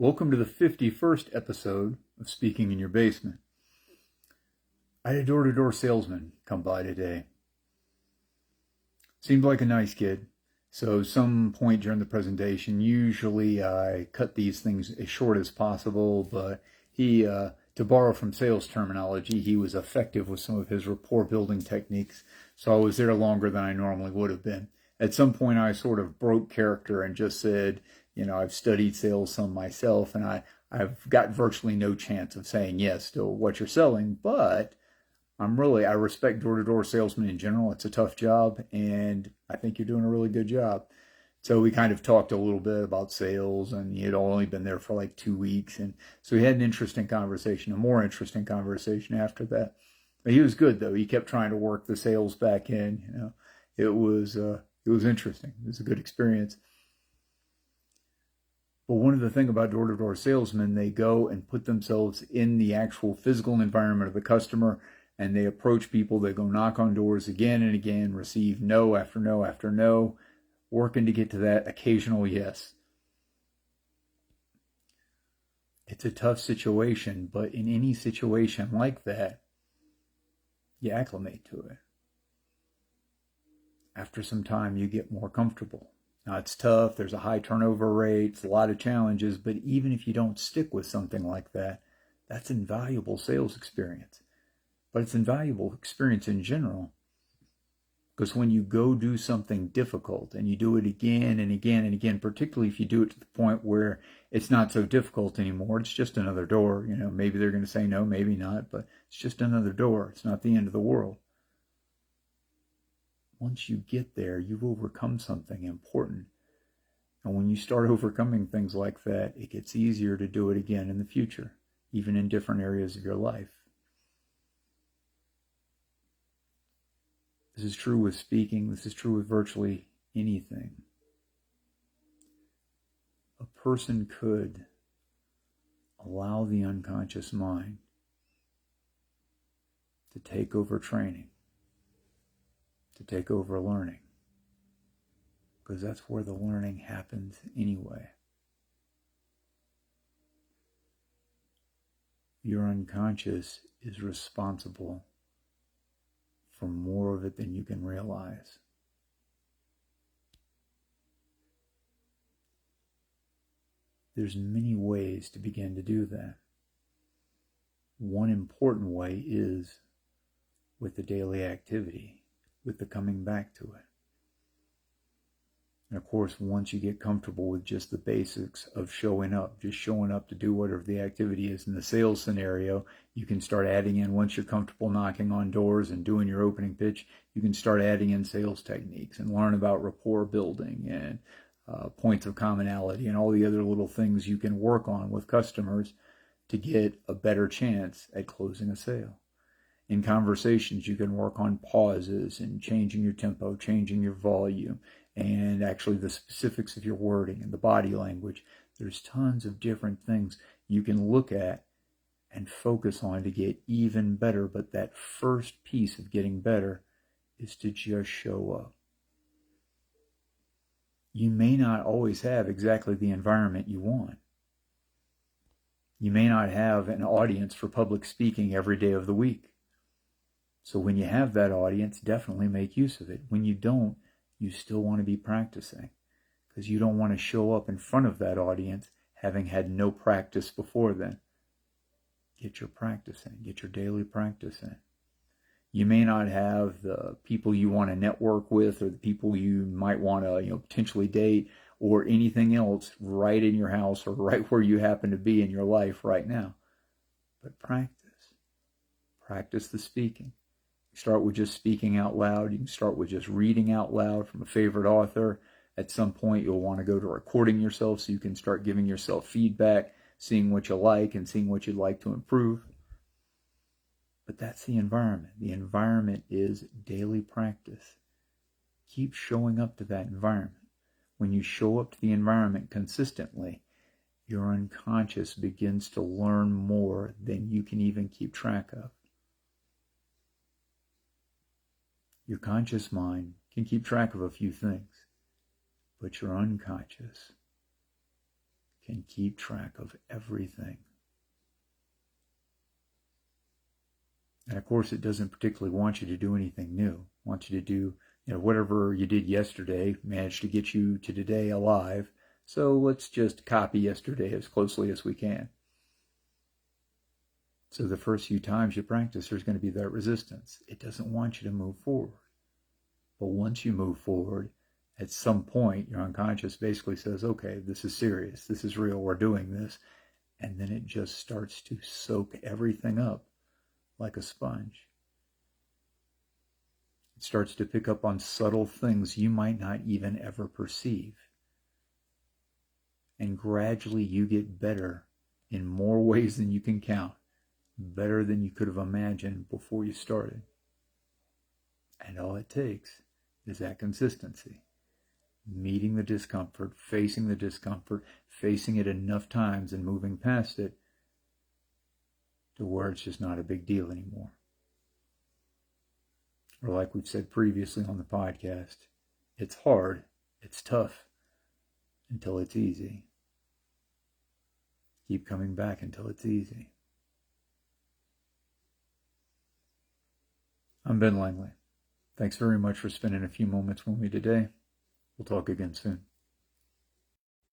Welcome to the 51st episode of Speaking in Your Basement. I had a door-to-door salesman come by today. Seemed like a nice kid. So some point during the presentation, usually I cut these things as short as possible, but he, to borrow from sales terminology, he was effective with some of his rapport building techniques. So I was there longer than I normally would have been. At some point I sort of broke character and just said, I've studied sales some myself, and I've got virtually no chance of saying yes to what you're selling, but I respect door-to-door salesmen in general. It's a tough job, and I think you're doing a really good job. So we kind of talked a little bit about sales, and he had only been there for like 2 weeks, and so we had an interesting conversation, a more interesting conversation after that. But he was good, though. He kept trying to work the sales back in. It was interesting. It was a good experience. But one of the things about door-to-door salesmen, they go and put themselves in the actual physical environment of the customer, and they approach people. They go knock on doors again and again, receive no after no after no, working to get to that occasional yes. It's a tough situation, but in any situation like that, you acclimate to it. After some time, you get more comfortable. Now, it's tough. There's a high turnover rate. It's a lot of challenges. But even if you don't stick with something like that, that's invaluable sales experience. But it's invaluable experience in general. Because when you go do something difficult and you do it again and again and again, particularly if you do it to the point where it's not so difficult anymore, it's just another door. Maybe they're going to say no, maybe not, but it's just another door. It's not the end of the world. Once you get there, you've overcome something important. And when you start overcoming things like that, it gets easier to do it again in the future, even in different areas of your life. This is true with speaking. This is true with virtually anything. A person could allow the unconscious mind to take over training, to take over learning, because that's where the learning happens anyway. Your unconscious is responsible for more of it than you can realize. There's many ways to begin to do that. One important way is with the daily activity, with the coming back to it. And of course, once you get comfortable with just the basics of showing up, just showing up to do whatever the activity is in the sales scenario, you can start adding in, once you're comfortable knocking on doors and doing your opening pitch, you can start adding in sales techniques and learn about rapport building and points of commonality and all the other little things you can work on with customers to get a better chance at closing a sale. In conversations, you can work on pauses and changing your tempo, changing your volume, and actually the specifics of your wording and the body language. There's tons of different things you can look at and focus on to get even better. But that first piece of getting better is to just show up. You may not always have exactly the environment you want. You may not have an audience for public speaking every day of the week. So when you have that audience, definitely make use of it. When you don't, you still want to be practicing, because you don't want to show up in front of that audience having had no practice before then. Get your practice in. Get your daily practice in. You may not have the people you want to network with or the people you might want to potentially date or anything else right in your house or right where you happen to be in your life right now. But practice. Practice the speaking. Start with just speaking out loud. You can start with just reading out loud from a favorite author. At some point, you'll want to go to recording yourself so you can start giving yourself feedback, seeing what you like and seeing what you'd like to improve. But that's the environment. The environment is daily practice. Keep showing up to that environment. When you show up to the environment consistently, your unconscious begins to learn more than you can even keep track of. Your conscious mind can keep track of a few things, but your unconscious can keep track of everything. And of course, it doesn't particularly want you to do anything new. It wants you to do, whatever you did yesterday managed to get you to today alive. So let's just copy yesterday as closely as we can. So the first few times you practice, there's going to be that resistance. It doesn't want you to move forward. But once you move forward, at some point, your unconscious basically says, okay, this is serious. This is real. We're doing this. And then it just starts to soak everything up like a sponge. It starts to pick up on subtle things you might not even ever perceive. And gradually you get better in more ways than you can count. Better than you could have imagined before you started. And all it takes is that consistency. Meeting the discomfort, facing it enough times and moving past it to where it's just not a big deal anymore. Or like we've said previously on the podcast, it's hard, it's tough, until it's easy. Keep coming back until it's easy. I'm Ben Langley. Thanks very much for spending a few moments with me today. We'll talk again soon.